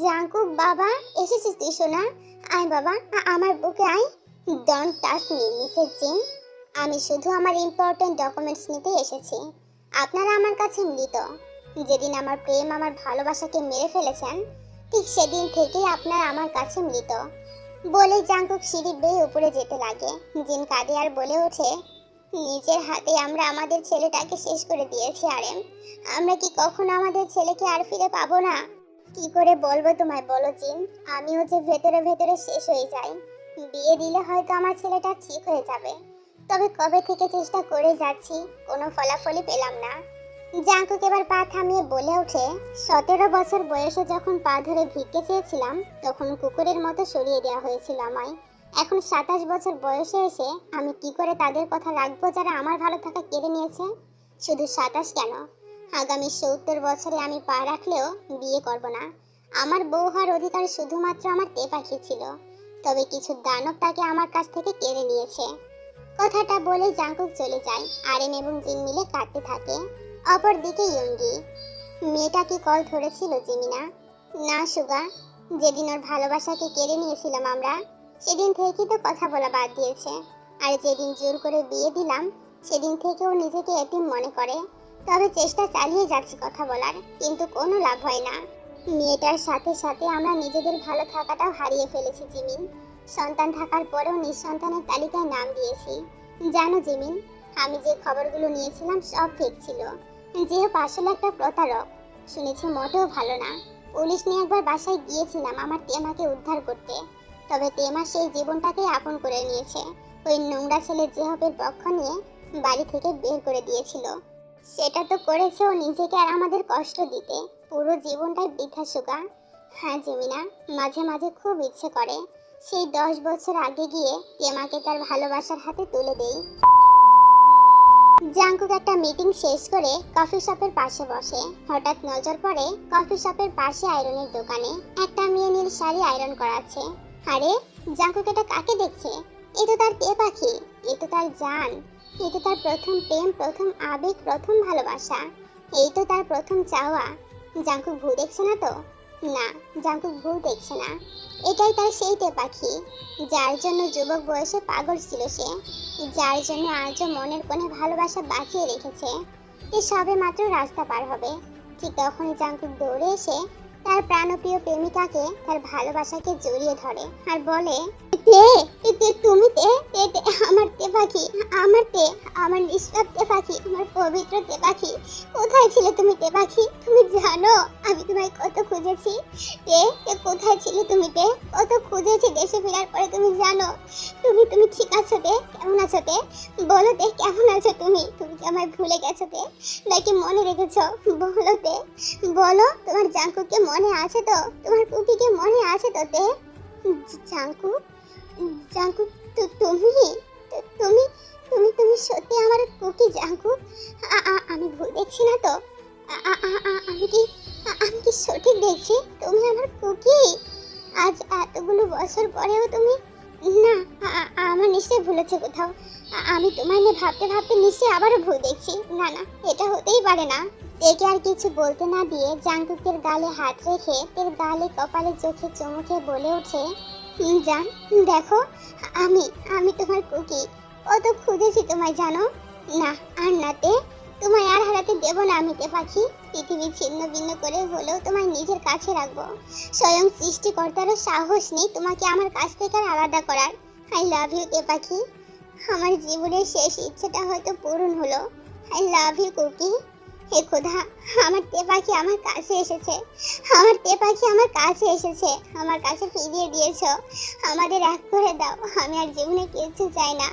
জাঙ্কুক বাবা, এসেছিস তুই সোনা? আয় বাবা, আমার বুকে আয়। ডোন্ট টাচ মি মিসেস জিন। আমি শুধু আমার ইম্পর্টেন্ট ডকুমেন্টস নিতে এসেছি। আপনারা আমার কাছে মৃত। যেদিন আমার প্রেম আমার ভালোবাসাকে মেরে ফেলেছেন, ঠিক সেদিন থেকেই আপনারা আমার কাছে মৃত। বলে জাঙ্কুক সিঁড়ি বেয়ে উপরে যেতে লাগে। জিন কাঁদে আর বলে ওঠে, নিজের হাতে আমরা আমাদের ছেলেটাকে শেষ করে দিয়েছি আরেম। আমরা কি কখনো আমাদের ছেলেকে আর ফিরে পাবো না? কি করে বলবো তোমায় বলো জিন, আমিও যে ভেতরে ভেতরে শেষ হয়ে যাই। বিয়ে দিলে হয়তো আমার ছেলেটা ঠিক হয়ে যাবে, তবে কবে থেকে চেষ্টা করে যাচ্ছি, কোনো ফলাফলই পেলাম না। জাঙ্কুক এবার পা থামিয়ে বলে ওঠে, 17 বছর বয়সে যখন পা ধরে ভিক্ষে চেয়েছিলাম তখন কুকুরের মতো সরিয়ে দেওয়া হয়েছিল আমায়। এখন 27 বছর বয়সে এসে আমি কি করে তাদের কথা রাখবো যারা আমার ভালো থাকা কেড়ে নিয়েছে? শুধু 27 কেন, আগামী 70 বছরে আমি পা রাখলেও বিয়ে করব না। আমার বউ হওয়ার অধিকার শুধুমাত্র আমার তে পাখি ছিল, তবে কিছু দানব তাকে আমার কাছ থেকে কেড়ে নিয়েছে। কথাটা বলে জাঙ্কুক চলে যায়। আরেন এবং জিন মিলে কাঁদতে থাকে। অপরদিকে ইয়ঙ্গি, মেয়েটা কি কল ধরেছিল জিমিনা? না সুগা, যেদিন ওর ভালোবাসাকে কেড়ে নিয়েছিলাম আমরা, সেদিন থেকেই তো কথা বলা বাদ দিয়েছে। আর যেদিন জোর করে বিয়ে দিলাম সেদিন থেকে ও নিজেকে এতিম মনে করে। তবে চেষ্টা চালিয়ে যাচ্ছি কথা বলার, কিন্তু কোনো লাভ হয় না। মেয়েটার সাথে সাথে আমরা নিজেদের ভালো থাকাটাও হারিয়ে ফেলেছি জিমিন। সন্তান থাকার পরেও নিঃসন্তানের তালিকায় নাম দিয়েছি। জানো জিমিন, আমি যে খবরগুলো নিয়েছিলাম সব ফেক ছিল। যেহেতু আসলে একটা প্রতারক, শুনেছি মোটেও ভালো না। পুলিশ নিয়ে একবার বাসায় গিয়েছিলাম আমার তেমাকে উদ্ধার করতে, তবে তেমা সেই জীবনটাকে আপন করে নিয়েছে। ওই নোংরা ছেলে জেহবের পক্ষ নিয়ে বাড়ি থেকে বের করে দিয়েছিল। সেটা তো করেছে ও নিজেকে আর আমাদের কষ্ট দিতে। পুরো জীবনটাই বৃথা সুগা। হ্যাঁ জিমিনা, মাঝে মাঝে খুব ইচ্ছে করে সেই 10 বছর আগে গিয়ে তেমাকে তার ভালোবাসার হাতে তুলে দেই। জাঙ্কুক একটা মিটিং শেষ করে কফি শপের পাশে বসে। হঠাৎ নজর পড়ে কফি শপের পাশে আয়রনের দোকানে একটা মেয়ে নীল শাড়ি আয়রন করাচ্ছে। আরে জাঙ্কুক এটা কাকে দেখছে? এ তো তার তে পাখি, এ তো তার জান, এ তো তার প্রথম প্রেম, প্রথম আবেগ, প্রথম ভালোবাসা, এই তো তার প্রথম চাওয়া। জাঙ্কুক ভুল দেখছে না তো? না, জাঙ্কুক ভুল দেখছে না। এটাই তার সেই তে পাখি, যার জন্য যুবক বয়সে পাগল ছিল সে, যার জন্য আজও মনের কোণে ভালোবাসা বাঁচিয়ে রেখেছে। সে সবে মাত্র রাস্তা পার হবে, ঠিক তখনই জাঙ্কুক দৌড়ে এসে তার প্রাণপ্রিয় প্রেমিকাকে তার ভালোবাসাকে জড়িয়ে ধরে আর বলে, তুমি আমার তে পাখি, আমার নিষ্পাপ তে পাখি, আমার পবিত্র তে পাখি, কোথায় ছিলে তুমি তে পাখি? তুমি জানো আমি তোমায় কত খুঁজেছি? কোথায় ছিলে তুমি? কত খুঁজেছি দেশে ফেরার পরে, তুমি জানো? তুমি ঠিক আছো তে? কেমন আছো তে? বলো তে, কেমন আছো তুমি? তুমি কি আমায় ভুলে গেছো তে, নাকি মনে রেখেছো? বলো তে, বলো তোমার জাঙ্কুকে মনে আছে তো? তোমার কুকিকে মনে আছে তো তে? জাঙ্কুক, জাঙ্কুক, তুমি তুমি তুমি তুমি সত্যি আমার কুকি জাঙ্কুক? আমি ভুল দেখছি না তো? আমি কি সঠিক দেখছি? তুমি আমার কুকি? আজ এতগুলো বছর পরেও তুমি? না, আমার নিশ্চয়ই ভুল হচ্ছে কোথাও। আমি তোমায় নিয়ে ভাবতে ভাবতে নিশ্চয়ই আবারও ভুল দেখছি। না না, এটা হতেই পারে না। একে আর কিছু বলতে না দিয়ে জাঙ্কুকের গালে হাত রেখে তের গালে কপালে চোখে চুমুকে বলে ওঠে, জান দেখো, আমি তোমার কুকি, কত খুঁজেছি তোমায় জানো? না আর নাতে, তোমায় আর হারাতে দেব না আমি তে পাখি। পৃথিবী ছিন্ন ভিন্ন করে হলেও তোমায় নিজের কাছে রাখবো। স্বয়ং সৃষ্টিকর্তারও সাহস নেই তোমাকে আমার কাছ থেকে আলাদা করার। আই লাভ ইউ তে পাখি। আমার জীবনের শেষ ইচ্ছেটা হয়তো পূরণ হলো। I love you cookie. হে খোদা, আমার তে পাখি আমার কাছে এসেছে, আমার তে পাখি আমার কাছে এসেছে, আমার কাছে ফিরিয়ে দিয়েছো। আমাদের এক করে দাও। আমি আর জীবনে কিচ্ছু চাই না।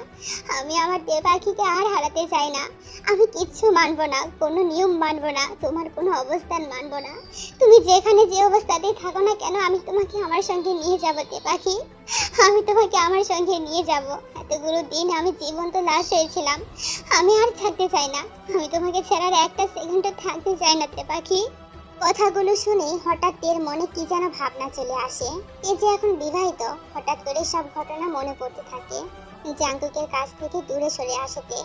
আমি আমার তে পাখিকে আর হারাতে চাই না। আমি কিচ্ছু মানবো না, কোনো নিয়ম মানবো না, তোমার কোনো অবস্থান মানবো না। তুমি যেখানে যে অবস্থাতেই থাকো না কেন, আমি তোমাকে আমার সঙ্গে নিয়ে যাবো তে পাখি। আমি তোমাকে আমার সঙ্গে নিয়ে যাব। এতগুলো দিন আমি জীবন্ত লাশ হয়েছিলাম, আমি আর থাকতে চাই না। আমি তোমাকে ছাড়ার একটা সেকেন্ডও থাকতে চাই না তে পাখি। কথাগুলো শুনে হঠাৎ তের মনে কি যেন ভাবনা চলে আসে। এ যে এখন বিবাহিত, হঠাৎ করে সব ঘটনা মনে পড়তে থাকে। জাঙ্কুকের কাছ থেকে দূরে সরে আসে তে।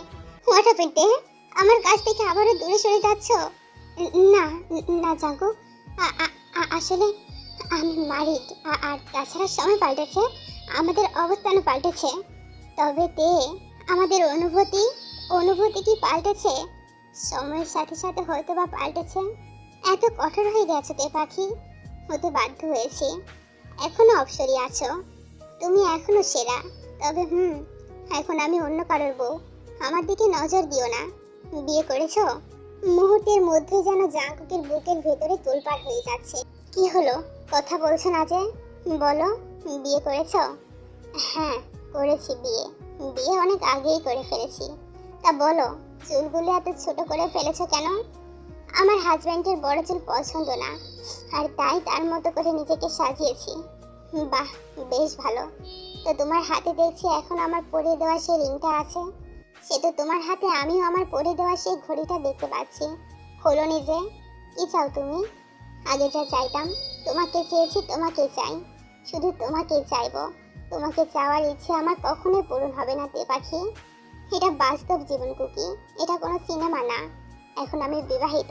হোয়াট হ্যাপেন্ড তে? আমার কাছ থেকে আবারও দূরে সরে যাচ্ছ? না না জাঙ্কুক, আসলে আমি মারিড, আর তাছাড়া সময় পাল্টেছে, আমাদের অবস্থানও পাল্টেছে। তবে তে, আমাদের অনুভূতি কি পাল্টেছে? সময়ের সাথে সাথে হয়তো বা পাল্টেছে। এত কঠোর হয়ে গেছে তে পাখি, হতে বাধ্য হয়েছি। এখনো অবসরই আছো, তুমি এখনো সেরা। তবে এখন আমি অন্য কারোর বউ, আমার দিকে নজর দিও না। বিয়ে করেছো? মুহূর্তের মধ্যে যেন জাঙ্কুকের বুকের ভেতরে তোলপাড় হয়ে যাচ্ছে। কি হলো, কথা বলছো না যে? বলো, বিয়ে করেছো? হ্যাঁ, করেছি বিয়ে। বিয়ে অনেক আগেই করে ফেলেছি। তা বলো, চুলগুলো এত ছোট করে ফেলেছো কেন? আমার হাজবেন্ডের বড় চুল পছন্দ না, আর তাই তার মতো করে নিজেকে সাজিয়েছি। বাহ, বেশ ভালো। তো তোমার হাতে দেখছি এখন আমার পরিয়ে দেওয়া সেই রিংটা আছে। সে তো তোমার হাতে আমিও আমার পরিয়ে দেওয়া সেই ঘড়িটা দেখতে পাচ্ছি। হলো নিজে, কি চাও তুমি? আগে যা চাইতাম, তোমাকে চেয়েছি, তোমাকে চাই, শুধু তোমাকেই চাইবো। তোমাকে চাওয়ার ইচ্ছে আমার কখনোই পূরণ হবে না তে পাখি। এটা বাস্তব জীবন কুকি, এটা কোনো সিনেমা না। এখন আমি বিবাহিত,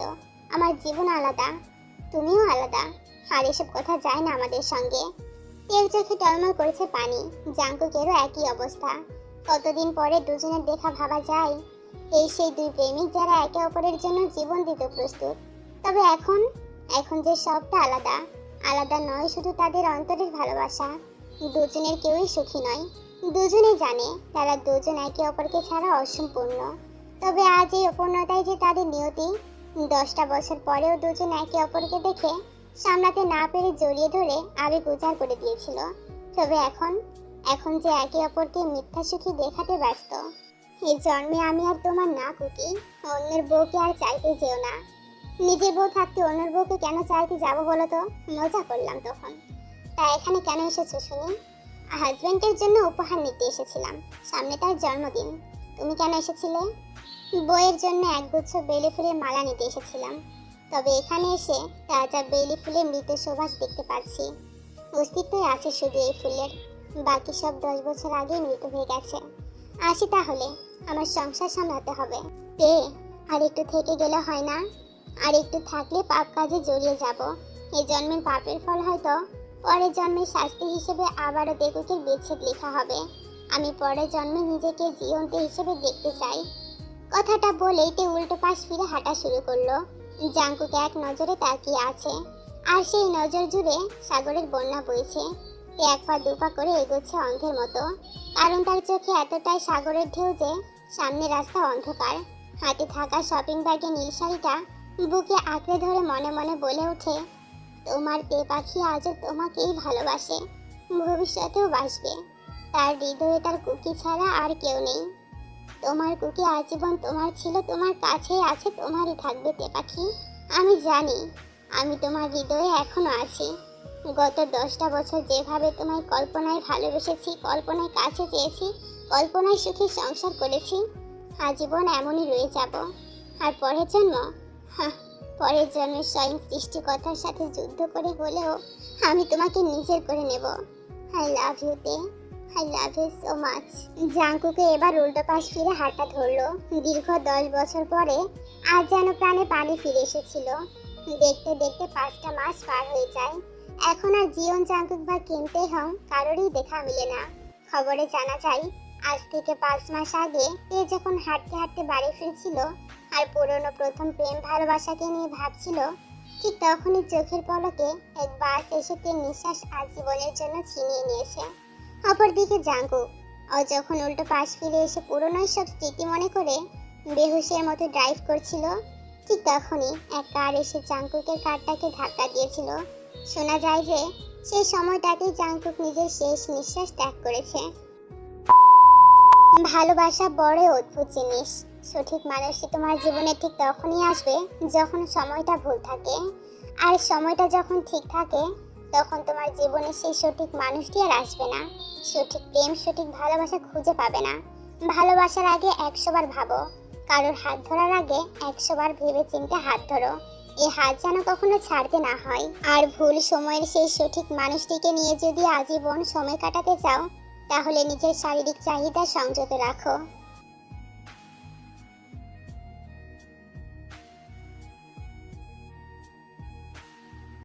আমার জীবন আলাদা, তুমিও আলাদা, আর এসব কথা যায় না আমাদের সঙ্গে। তেল চোখে টলমল করেছে পানি। জাঙ্কুকেরও একই অবস্থা। কতদিন পরে দুজনের দেখা ভাবা যায়। এই সেই দুই প্রেমিক যারা একে অপরের জন্য জীবন দিতে প্রস্তুত। তবে এখন এখন যে সবটা আলাদা, আলাদা নয় শুধু তাদের অন্তরের ভালোবাসা। দুজনের কেউই সুখী নয়। দুজনেই জানে তারা দুজন একে অপরকে ছাড়া অসম্পূর্ণ। তবে আজ এই অপূর্ণতাই যে তাদের নিয়তি। 10টা বছর পরেও দুজন একে অপরকে দেখে সামলাতে না পেরে জড়িয়ে ধরে আবেগ উজাড় করে দিয়েছিল। তবে এখন যে একে অপরকে মিথ্যা সুখী দেখাতে ব্যস্ত। এই জন্মে আমি আর তোমার না কুকি। অন্যের বউকে আর চাইতে যেও না। নিজের বউ থাকতে অন্যের বউকে কেন চাইতে যাবো বলো তো? মজা করলাম তখন। তা এখানে কেন এসেছো শুনি? হাজবেন্ডের জন্য উপহার নিতে এসেছিলাম, সামনে তার জন্মদিন। তুমি কেন এসেছিলে? বউয়ের জন্য একগুচ্ছ বেলি ফুলের মালা নিতে এসেছিলাম। তবে এখানে এসে তাজা বেলি ফুলের মৃত সুবাস দেখতে পাচ্ছি। অস্তিত্বই আছে শুধু এই ফুলের, বাকি সব 10 বছর আগেই মৃত হয়ে গেছে। আসি তাহলে, আমার সংসার সামলাতে হবে। আর একটু থেকে গেলে হয় না? আর একটু থাকলে পাপ কাজে জড়িয়ে যাব। এই জন্মের পাপের ফল হয়তো পরের জন্মের শাস্তি হিসেবে আবারও দেবুকের বিচ্ছেদ লেখা হবে। আমি পরের জন্মে নিজেকে জীবন্ত হিসেবে দেখতে চাই। কথাটা বলেই তে উল্টো পাশ ফিরে হাঁটা শুরু করলো। জাঙ্কুক এক নজরে তাকিয়ে আছে, আর সেই নজর জুড়ে সাগরের বন্যা বইছে। তে এক পা দুপা করে এগোচ্ছে অন্ধের মতো, কারণ তার চোখে এতটাই সাগরের ঢেউ যে সামনে রাস্তা অন্ধকার। হাতে থাকা শপিং ব্যাগে নীল শাড়িটা বুকে আঁকড়ে ধরে মনে মনে বলে ওঠে, তোমার তে পাখি আজও তোমাকেই ভালোবাসে, ভবিষ্যতেও বাসবে। তার হৃদয়ে তার কুকি ছাড়া আর কেউ নেই। তোমার কুকি আজীবন তোমার ছিল, তোমার কাছেই আছে, তোমারই থাকবে তে পাখি। আমি জানি, আমি তোমার হৃদয়ে এখনো আছি। গত 10টা বছর যেভাবে তোমায় কল্পনায় ভালোবেসেছি, কল্পনায় কাছে চেয়েছি, কল্পনায় সুখী সংসার করেছি, আজীবন এমনই রয়ে যাব। আর পরের জন্ম, পরের জন্মের স্বয়ং সৃষ্টিকর্তার সাথে যুদ্ধ করে হলেও আমি তোমাকে নিজের করে নেব। আই লাভ ইউ তে, I love you so much. জাঙ্কুকে এবার উল্টো পাশ ফিরে হাঁটা ধরলো। দীর্ঘ 10 বছর পরে আজ যেন প্রাণে পানি ফিরে এসেছিল। দেখতে দেখতে 5টা মাস পার হয়ে যায়। এখন আর জীবন জাঙ্কুক বা কিনতে হং কারোরই দেখা মিলে না। খবরে জানা যায় আজ থেকে 5 মাস আগে তে যখন হাঁটতে হাঁটতে বাড়ি ফিরছিল আর পুরনো প্রথম প্রেম ভালোবাসাকে নিয়ে ভাবছিল, ঠিক তখনই চোখের পলকে এক বাস এসে তে নিঃশ্বাস আজীবনের জন্য ছিনিয়ে নিয়েছে। অপরদিকে জাঙ্কুক ও যখন উল্টো পাশ ফিরে এসে পুরনো সব স্মৃতি মনে করে বেহুশের মতো ড্রাইভ করছিল, ঠিক তখনই এক কার এসে জাঙ্কুকের কারটাকে ধাক্কা দিয়েছিল। শোনা যায় যে সেই সময়টাতেই জাঙ্কুক নিজের শেষ নিঃশ্বাস ত্যাগ করেছে। ভালোবাসা বড় অদ্ভুত জিনিস। সঠিক মানুষটি তোমার জীবনে ঠিক তখনই আসবে যখন সময়টা ভুল থাকে, আর সময়টা যখন ঠিক থাকে তখন তোমার জীবনে সেই সঠিক মানুষটি আর আসবে না। সঠিক প্রেম, সঠিক ভালোবাসা খুঁজে পাবে না। ভালোবাসার আগে 100 বার ভাবো, কারোর হাত ধরার আগে 100 বার ভেবে চিন্তে হাত ধরো। এই হাত যেন কখনো ছাড়তে না হয়। আর ভুল সময়ের সেই সঠিক মানুষটিকে নিয়ে যদি আজীবন সময় কাটাতে চাও, তাহলে নিজের শারীরিক চাহিদা সংযত রাখো।